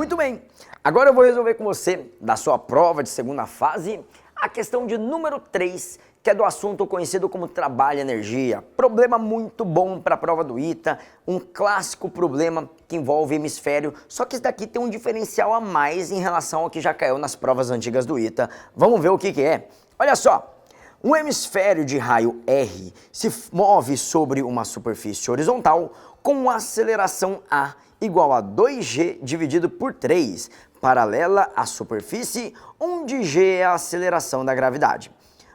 Muito bem, agora eu vou resolver com você, da sua prova de segunda fase, a questão de número 3, que é do assunto conhecido como trabalho e energia. Problema muito bom para a prova do ITA, um clássico problema que envolve hemisfério, só que esse daqui tem um diferencial a mais em relação ao que já caiu nas provas antigas do ITA. Vamos ver o que é. Olha só, um hemisfério de raio R se move sobre uma superfície horizontal com aceleração A igual a 2g dividido por 3, paralela à superfície, onde g é a aceleração da gravidade.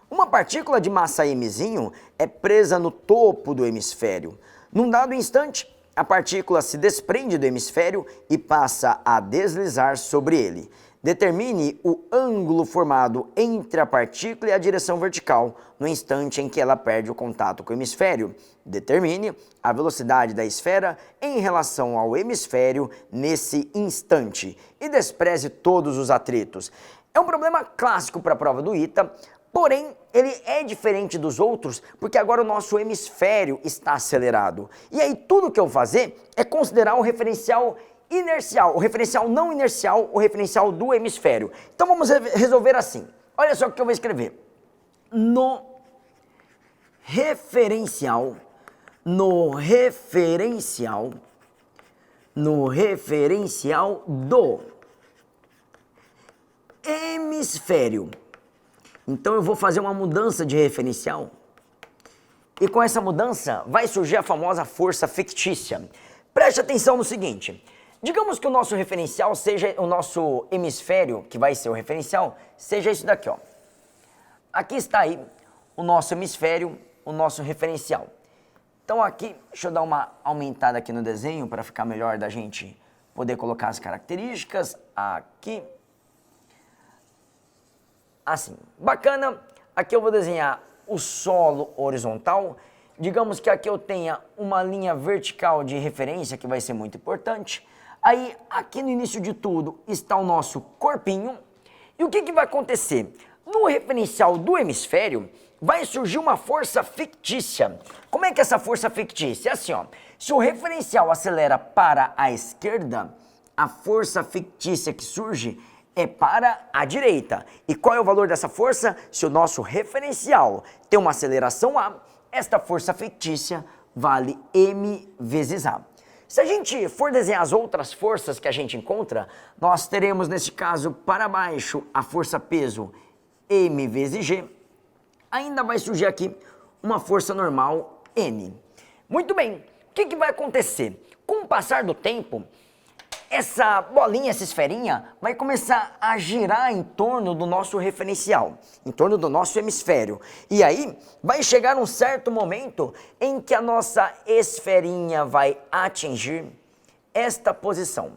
Uma partícula de massa mzinho é presa no topo do hemisfério. Num dado instante, a partícula se desprende do hemisfério e passa a deslizar sobre ele. Determine o ângulo formado entre a partícula e a direção vertical no instante em que ela perde o contato com o hemisfério. Determine a velocidade da esfera em relação ao hemisfério nesse instante e despreze todos os atritos. É um problema clássico para a prova do ITA, porém ele é diferente dos outros porque agora o nosso hemisfério está acelerado. E aí tudo que eu vou fazer é considerar o referencial inercial, o referencial não inercial, o referencial do hemisfério. Então vamos resolver assim. Olha só o que eu vou escrever. No referencial do hemisfério. Então eu vou fazer uma mudança de referencial. E com essa mudança vai surgir a famosa força fictícia. Preste atenção no seguinte. Digamos que o nosso referencial seja o nosso hemisfério, que vai ser o referencial, seja isso daqui, ó. Aqui está aí o nosso hemisfério, o nosso referencial. Então aqui, deixa eu dar uma aumentada aqui no desenho para ficar melhor da gente poder colocar as características. Aqui. Assim, bacana. Aqui eu vou desenhar o solo horizontal. Digamos que aqui eu tenha uma linha vertical de referência, que vai ser muito importante. Aí, aqui no início de tudo, está o nosso corpinho. E o que vai acontecer? No referencial do hemisfério, vai surgir uma força fictícia. Como é que é essa força fictícia? É assim, ó. Se o referencial acelera para a esquerda, a força fictícia que surge é para a direita. E qual é o valor dessa força? Se o nosso referencial tem uma aceleração A, esta força fictícia vale m vezes A. Se a gente for desenhar as outras forças que a gente encontra, nós teremos, nesse caso, para baixo, a força peso m vezes g. Ainda vai surgir aqui uma força normal N. Muito bem, o que vai acontecer? Com o passar do tempo, essa bolinha, essa esferinha, vai começar a girar em torno do nosso referencial, em torno do nosso hemisfério. E aí, vai chegar um certo momento em que a nossa esferinha vai atingir esta posição.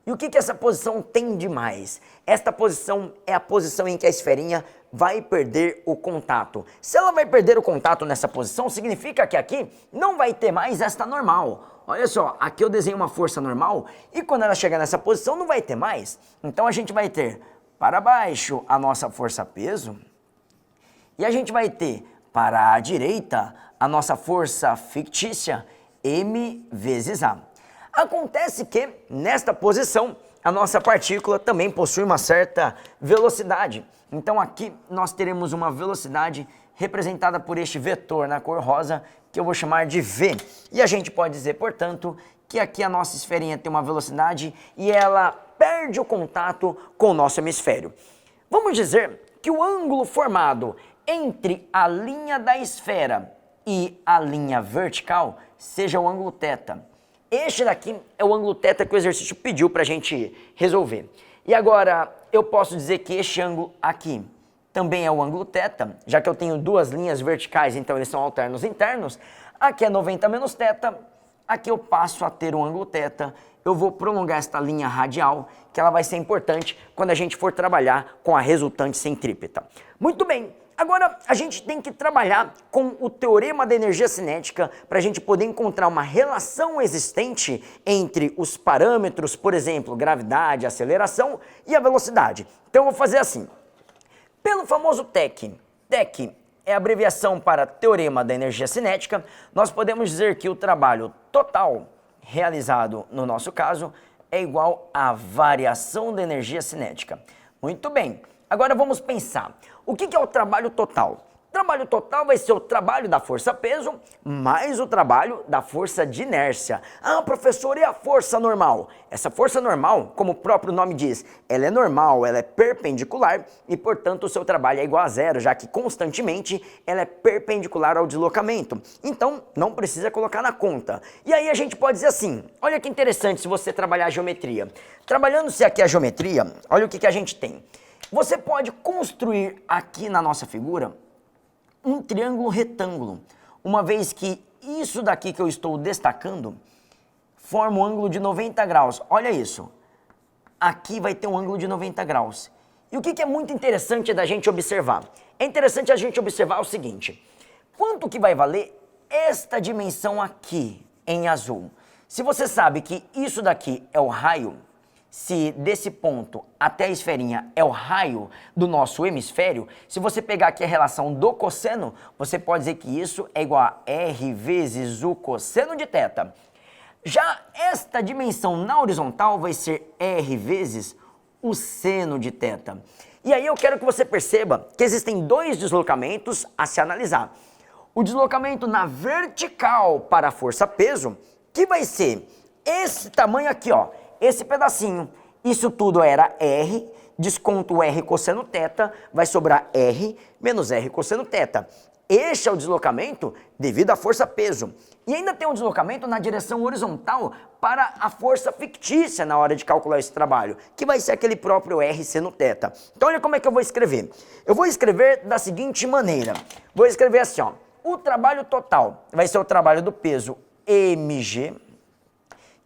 E o que essa posição tem de mais? Esta posição é a posição em que a esferinha vai perder o contato. Se ela vai perder o contato nessa posição, significa que aqui não vai ter mais esta normal. Olha só, aqui eu desenho uma força normal e quando ela chegar nessa posição não vai ter mais. Então a gente vai ter para baixo a nossa força peso e a gente vai ter para a direita a nossa força fictícia m vezes A. Acontece que nesta posição a nossa partícula também possui uma certa velocidade. Então aqui nós teremos uma velocidade representada por este vetor na cor rosa, que eu vou chamar de V. E a gente pode dizer, portanto, que aqui a nossa esferinha tem uma velocidade e ela perde o contato com o nosso hemisfério. Vamos dizer que o ângulo formado entre a linha da esfera e a linha vertical seja o ângulo θ. Este daqui é o ângulo θ que o exercício pediu para a gente resolver. E agora, eu posso dizer que este ângulo aqui também é o ângulo θ, já que eu tenho duas linhas verticais, então eles são alternos internos. Aqui é 90 menos θ, aqui eu passo a ter um ângulo θ. Eu vou prolongar esta linha radial, que ela vai ser importante quando a gente for trabalhar com a resultante centrípeta. Muito bem, agora a gente tem que trabalhar com o teorema da energia cinética para a gente poder encontrar uma relação existente entre os parâmetros, por exemplo, gravidade, aceleração e a velocidade. Então eu vou fazer assim. Pelo famoso TEC, TEC é a abreviação para Teorema da Energia Cinética, nós podemos dizer que o trabalho total realizado no nosso caso é igual à variação da energia cinética. Muito bem, agora vamos pensar. O que é o trabalho total? O trabalho total vai ser o trabalho da força-peso mais o trabalho da força de inércia. Ah, professor, e a força normal? Essa força normal, como o próprio nome diz, ela é normal, ela é perpendicular e, portanto, o seu trabalho é igual a zero, já que constantemente ela é perpendicular ao deslocamento. Então, não precisa colocar na conta. E aí a gente pode dizer assim, olha que interessante se você trabalhar a geometria. Trabalhando-se aqui a geometria, olha o que a gente tem. Você pode construir aqui na nossa figura um triângulo retângulo, uma vez que isso daqui que eu estou destacando forma um ângulo de 90 graus. Olha isso, aqui vai ter um ângulo de 90 graus. E o que é muito interessante da gente observar? É interessante a gente observar o seguinte, quanto que vai valer esta dimensão aqui em azul? Se você sabe que isso daqui é o raio, se desse ponto até a esferinha é o raio do nosso hemisfério, se você pegar aqui a relação do cosseno, você pode dizer que isso é igual a R vezes o cosseno de θ. Já esta dimensão na horizontal vai ser R vezes o seno de θ. E aí eu quero que você perceba que existem dois deslocamentos a se analisar. O deslocamento na vertical para a força-peso, que vai ser esse tamanho aqui, ó. Esse pedacinho, isso tudo era R, desconto o R cosseno θ, vai sobrar R menos R cosseno θ. Este é o deslocamento devido à força-peso. E ainda tem um deslocamento na direção horizontal para a força fictícia na hora de calcular esse trabalho, que vai ser aquele próprio R seno θ. Então olha como é que eu vou escrever. Eu vou escrever da seguinte maneira. Vou escrever assim, ó. O trabalho total vai ser o trabalho do peso mg,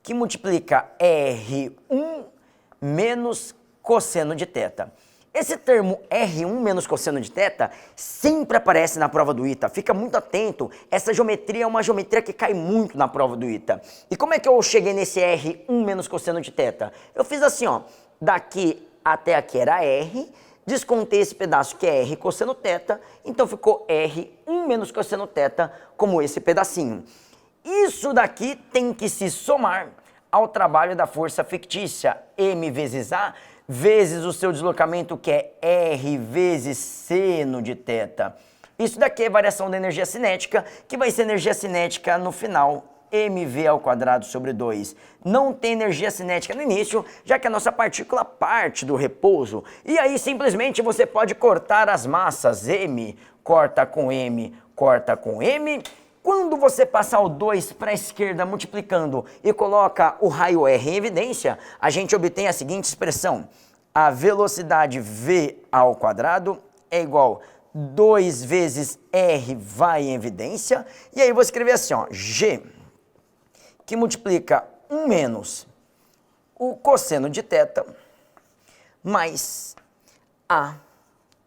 que multiplica R1 menos cosseno de θ. Esse termo R1 menos cosseno de θ sempre aparece na prova do ITA. Fica muito atento, essa geometria é uma geometria que cai muito na prova do ITA. E como é que eu cheguei nesse R1 menos cosseno de θ? Eu fiz assim, ó, daqui até aqui era R, descontei esse pedaço que é R cosseno θ, então ficou R1 menos cosseno θ como esse pedacinho. Isso daqui tem que se somar ao trabalho da força fictícia, M vezes A, vezes o seu deslocamento que é R vezes seno de θ. Isso daqui é variação da energia cinética, que vai ser energia cinética no final, mv ao quadrado sobre 2. Não tem energia cinética no início, já que a nossa partícula parte do repouso. E aí simplesmente você pode cortar as massas, M corta com M, corta com M. Quando você passar o 2 para a esquerda multiplicando e coloca o raio R em evidência, a gente obtém a seguinte expressão. A velocidade v ao quadrado é igual a 2 vezes R vai em evidência. E aí eu vou escrever assim, ó, G, que multiplica 1 menos o cosseno de θ, mais A,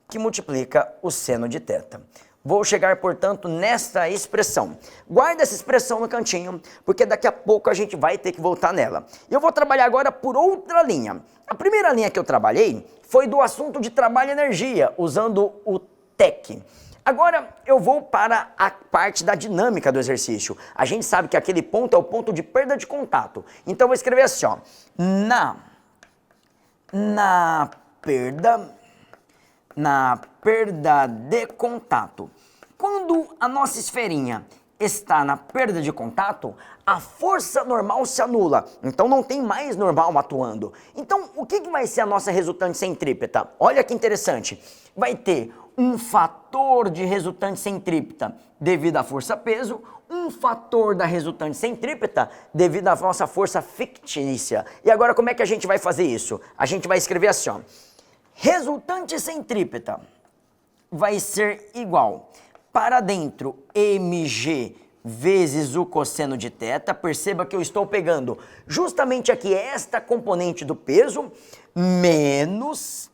que multiplica o seno de θ. Vou chegar, portanto, nesta expressão. Guarda essa expressão no cantinho, porque daqui a pouco a gente vai ter que voltar nela. Eu vou trabalhar agora por outra linha. A primeira linha que eu trabalhei foi do assunto de trabalho e energia, usando o TEC. Agora eu vou para a parte da dinâmica do exercício. A gente sabe que aquele ponto é o ponto de perda de contato. Então eu vou escrever assim, ó. Na perda de contato. Quando a nossa esferinha está na perda de contato, a força normal se anula, então não tem mais normal atuando. Então, o que vai ser a nossa resultante centrípeta? Olha que interessante, vai ter um fator de resultante centrípeta devido à força-peso, um fator da resultante centrípeta devido à nossa força fictícia. E agora como é que a gente vai fazer isso? A gente vai escrever assim, ó. Resultante centrípeta vai ser igual para dentro mg vezes o cosseno de θ. Perceba que eu estou pegando justamente aqui esta componente do peso menos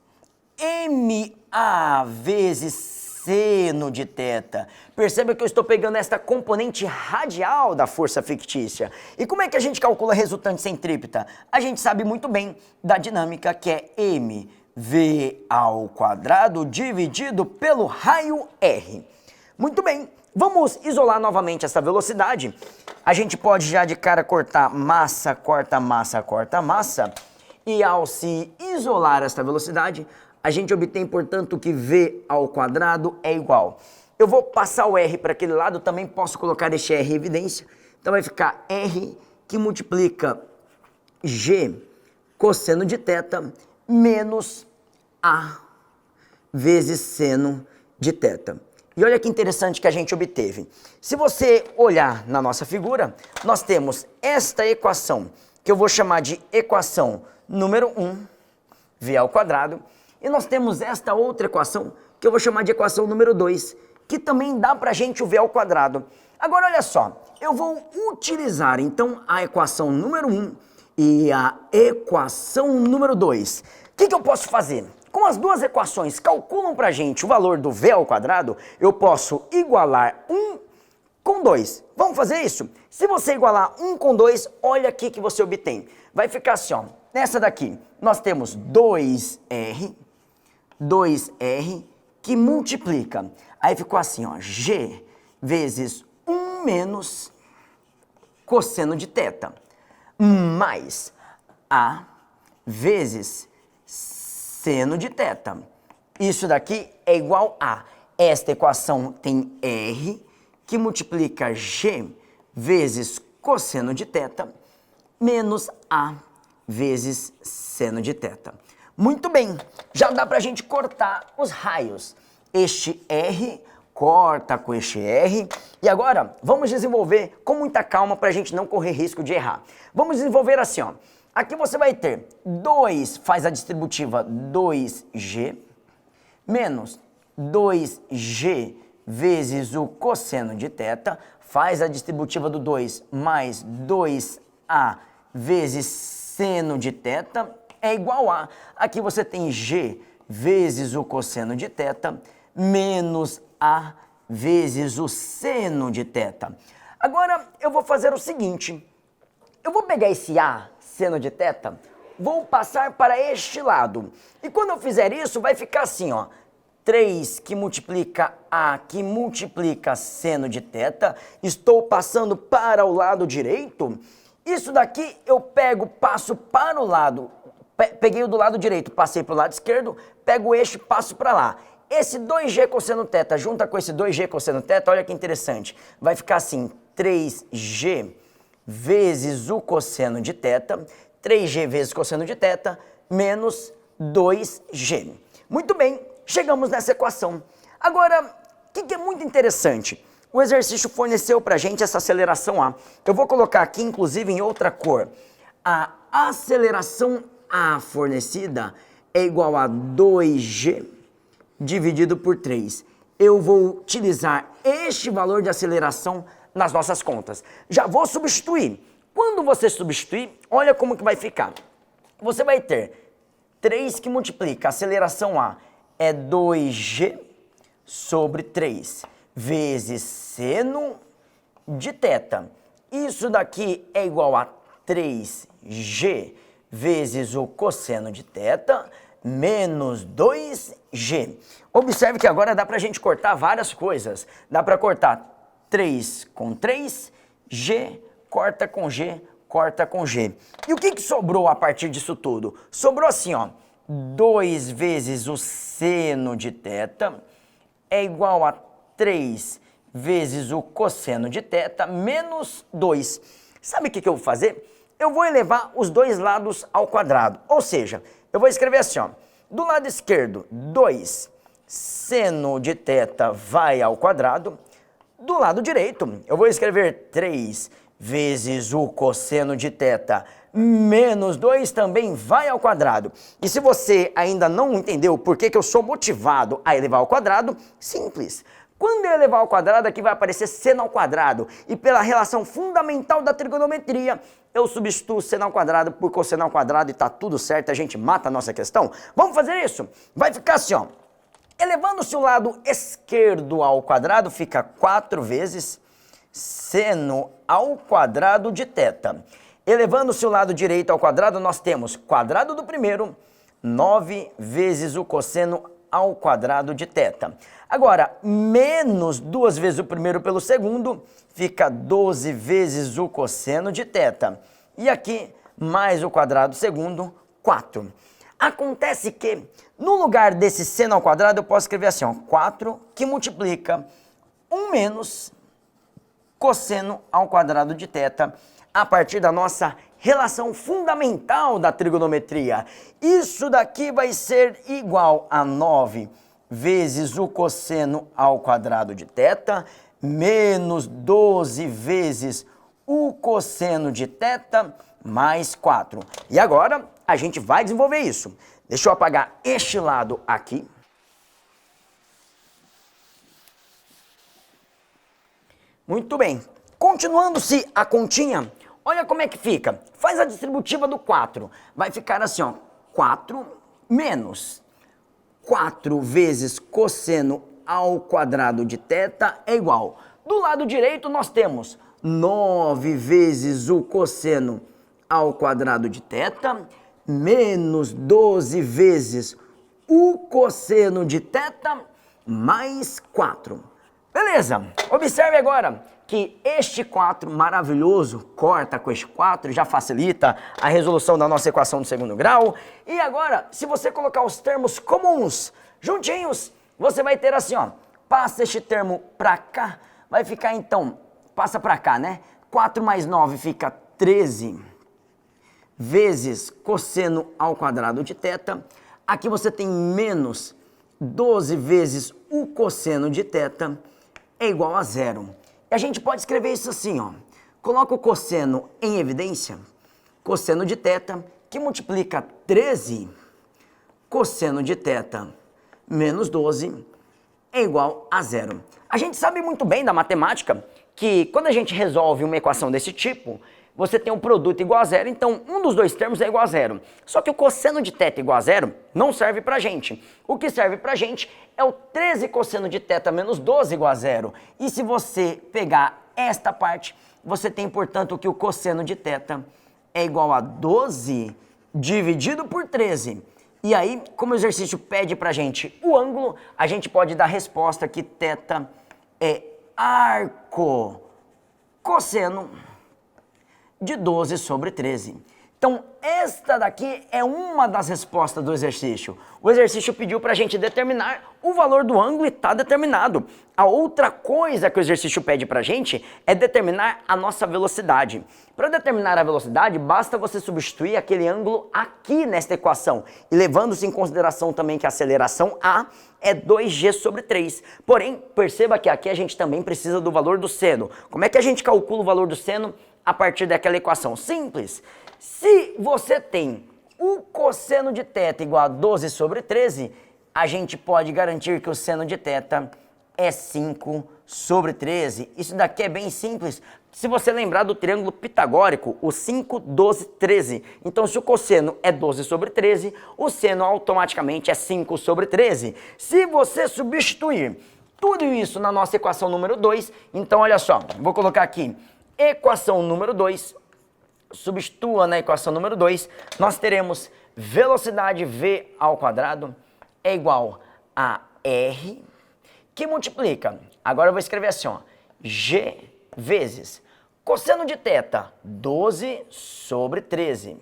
ma vezes seno de θ. Perceba que eu estou pegando esta componente radial da força fictícia. E como é que a gente calcula a resultante centrípeta? A gente sabe muito bem da dinâmica que é mv ao quadrado dividido pelo raio R. Muito bem, vamos isolar novamente essa velocidade. a gente pode já de cara cortar massa, corta massa, corta massa. E ao se isolar esta velocidade, a gente obtém, portanto, que V ao quadrado é igual. Eu vou passar o R para aquele lado, também posso colocar este R em evidência. Então vai ficar R que multiplica G cosseno de θ menos A vezes seno de θ. E olha que interessante que a gente obteve. Se você olhar na nossa figura, nós temos esta equação, que eu vou chamar de equação número 1, V ao quadrado, e nós temos esta outra equação, que eu vou chamar de equação número 2, que também dá pra gente o V ao quadrado. Agora olha só, eu vou utilizar então a equação número 1 e a equação número 2. O que eu posso fazer? Como as duas equações calculam pra gente o valor do V ao quadrado, eu posso igualar 1 com 2. Vamos fazer isso? Se você igualar 1 com 2, olha aqui que você obtém. Vai ficar assim, ó. Nessa daqui, nós temos 2R que multiplica. Aí ficou assim, ó, G vezes 1 menos cosseno de θ, mais A vezes seno de θ. Isso daqui é igual a, esta equação tem R que multiplica G vezes cosseno de θ menos A vezes seno de θ. Muito bem, já dá pra gente cortar os raios. Este R corta com este R. E agora, vamos desenvolver com muita calma para a gente não correr risco de errar. Vamos desenvolver assim, ó. Aqui você vai ter 2, faz a distributiva 2G, menos 2G vezes o cosseno de θ, faz a distributiva do 2 mais 2A vezes seno de θ, é igual a, aqui você tem G vezes o cosseno de θ, menos A vezes o seno de θ. Agora eu vou fazer o seguinte, eu vou pegar esse A, seno de θ, vou passar para este lado. E quando eu fizer isso, vai ficar assim, ó. 3 que multiplica A, que multiplica seno de θ. Estou passando para o lado direito. Isso daqui eu pego, passo para o lado. Peguei o do lado direito, passei para o lado esquerdo, pego o eixo e passo para lá. Esse 2G cosseno θ junta com esse 2G cosseno θ, olha que interessante. Vai ficar assim, 3G vezes o cosseno de θ, 3G vezes cosseno de θ, menos 2G. Muito bem, chegamos nessa equação. Agora, o que é muito interessante? O exercício forneceu para a gente essa aceleração A. Eu vou colocar aqui, inclusive, em outra cor. A aceleração A fornecida é igual a 2G dividido por 3. Eu vou utilizar este valor de aceleração nas nossas contas. Já vou substituir. Quando você substituir, olha como que vai ficar. Você vai ter 3 que multiplica, a aceleração A é 2G sobre 3, vezes seno de θ. Isso daqui é igual a 3G vezes o cosseno de θ, menos 2G. Observe que agora dá pra gente cortar várias coisas. Dá pra cortar 3 com 3, G corta com G, corta com G. E o que sobrou a partir disso tudo? Sobrou assim, ó, 2 vezes o seno de θ é igual a 3 vezes o cosseno de θ menos 2. Sabe o que eu vou fazer? Eu vou elevar os dois lados ao quadrado. Ou seja, eu vou escrever assim, ó, do lado esquerdo, 2 seno de θ vai ao quadrado. Do lado direito, eu vou escrever 3 vezes o cosseno de θ menos 2 também vai ao quadrado. E se você ainda não entendeu por que eu sou motivado a elevar ao quadrado, simples. Quando eu elevar ao quadrado, aqui vai aparecer seno ao quadrado. E pela relação fundamental da trigonometria, eu substituo seno ao quadrado por cosseno ao quadrado e tá tudo certo, a gente mata a nossa questão. Vamos fazer isso? Vai ficar assim, ó. Elevando-se o lado esquerdo ao quadrado, fica 4 vezes seno ao quadrado de θ. Elevando-se o lado direito ao quadrado, nós temos quadrado do primeiro, 9 vezes o cosseno ao quadrado de θ. Agora, menos 2 vezes o primeiro pelo segundo, fica 12 vezes o cosseno de θ. E aqui, mais o quadrado do segundo, 4. Acontece que, no lugar desse seno ao quadrado, eu posso escrever assim, ó, 4 que multiplica 1 menos cosseno ao quadrado de θ, a partir da nossa relação fundamental da trigonometria. Isso daqui vai ser igual a 9 vezes o cosseno ao quadrado de θ, menos 12 vezes o cosseno de θ, mais 4. E agora, a gente vai desenvolver isso. Deixa eu apagar este lado aqui. Muito bem. Continuando-se a continha, olha como é que fica. Faz a distributiva do 4. Vai ficar assim, ó, 4 menos 4 vezes cosseno ao quadrado de θ é igual. Do lado direito nós temos 9 vezes o cosseno ao quadrado de θ, menos 12 vezes o cosseno de θ, mais 4. Beleza, observe agora que este 4 maravilhoso corta com este 4, já facilita a resolução da nossa equação do segundo grau. E agora, se você colocar os termos comuns juntinhos, você vai ter assim, ó, passa este termo para cá, vai ficar então, passa para cá, né? 4 mais 9 fica 13 vezes cosseno ao quadrado de θ. Aqui você tem menos 12 vezes o cosseno de θ é igual a 0. E a gente pode escrever isso assim, ó. Coloca o cosseno em evidência, cosseno de θ, que multiplica 13 cosseno de θ menos 12 é igual a 0. A gente sabe muito bem da matemática que quando a gente resolve uma equação desse tipo, você tem um produto igual a 0, então um dos dois termos é igual a 0. Só que o cosseno de θ igual a 0 não serve pra gente. O que serve pra gente é o 13 cosseno de θ menos 12 igual a 0. E se você pegar esta parte, você tem, portanto, que o cosseno de θ é igual a 12 dividido por 13. E aí, como o exercício pede pra gente o ângulo, a gente pode dar a resposta que θ é arco cosseno de 12 sobre 13. Então, esta daqui é uma das respostas do exercício. O exercício pediu para a gente determinar o valor do ângulo e está determinado. A outra coisa que o exercício pede para a gente é determinar a nossa velocidade. Para determinar a velocidade, basta você substituir aquele ângulo aqui nesta equação. E levando-se em consideração também que a aceleração A é 2g sobre 3. Porém, perceba que aqui a gente também precisa do valor do seno. Como é que a gente calcula o valor do seno a partir daquela equação? Simples. Se você tem o cosseno de θ igual a 12 sobre 13, a gente pode garantir que o seno de θ é 5 sobre 13. Isso daqui é bem simples. Se você lembrar do triângulo pitagórico, o 5, 12, 13. Então, se o cosseno é 12 sobre 13, o seno automaticamente é 5 sobre 13. Se você substituir tudo isso na nossa equação número 2, então olha só, vou colocar aqui equação número 2, substitua na equação número 2, nós teremos velocidade v ao quadrado é igual a r, que multiplica, agora eu vou escrever assim, ó, g vezes cosseno de θ, 12 sobre 13,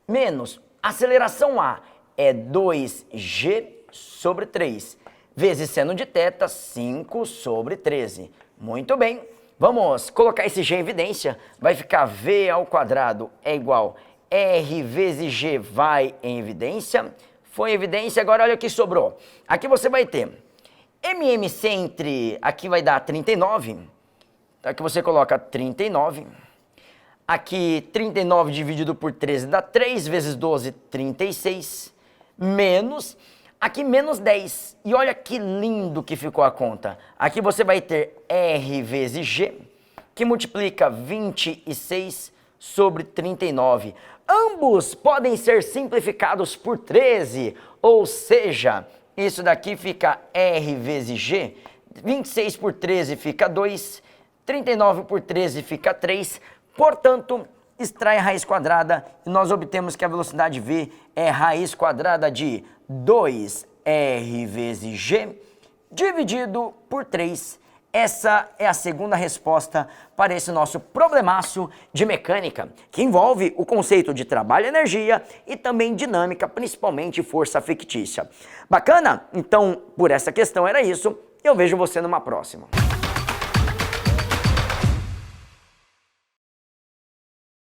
menos aceleração A é 2g sobre 3, vezes seno de θ, 5 sobre 13. Muito bem. Vamos colocar esse g em evidência, vai ficar v ao quadrado é igual r vezes g vai em evidência, foi em evidência, agora olha o que sobrou. Aqui você vai ter MMC entre, aqui vai dar 39, aqui você coloca 39, aqui 39 dividido por 13 dá 3 vezes 12, 36, menos... Aqui menos 10, e olha que lindo que ficou a conta. Aqui você vai ter R vezes G, que multiplica 26 sobre 39. Ambos podem ser simplificados por 13, ou seja, isso daqui fica R vezes G, 26 por 13 fica 2, 39 por 13 fica 3, portanto... extrai a raiz quadrada e nós obtemos que a velocidade v é raiz quadrada de 2r vezes g, dividido por 3. Essa é a segunda resposta para esse nosso problemaço de mecânica, que envolve o conceito de trabalho e energia e também dinâmica, principalmente força fictícia. Bacana? Então, por essa questão era isso. Eu vejo você numa próxima.